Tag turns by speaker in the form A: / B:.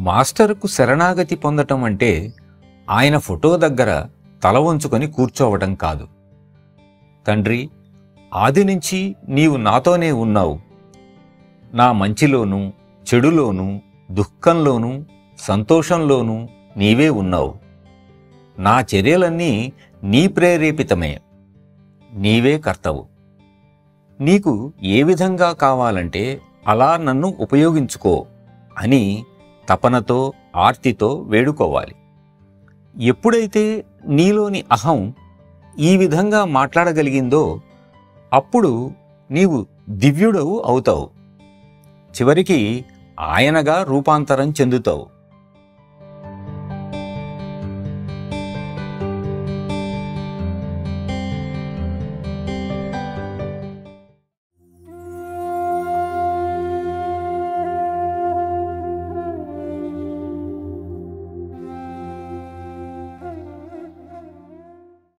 A: మాస్టర్కు శరణాగతి పొందటం అంటే ఆయన ఫోటో దగ్గర తల వంచుకొని కూర్చోవటం కాదు. తండ్రి, ఆది నుంచి నీవు నాతోనే ఉన్నావు. నా మంచిలోనూ చెడులోనూ దుఃఖంలోనూ సంతోషంలోనూ నీవే ఉన్నావు. నా చర్యలన్నీ నీ ప్రేరేపితమే. నీవే కర్తవు. నీకు ఏ విధంగా కావాలంటే అలా నన్ను ఉపయోగించుకో అని తపనతో ఆర్తితో వేడుకోవాలి. ఎప్పుడైతే నీలోని అహం ఈ విధంగా మాట్లాడగలిగిందో అప్పుడు నీవు దివ్యుడవు అవుతావు. చివరికి ఆయనగా రూపాంతరం చెందుతావు.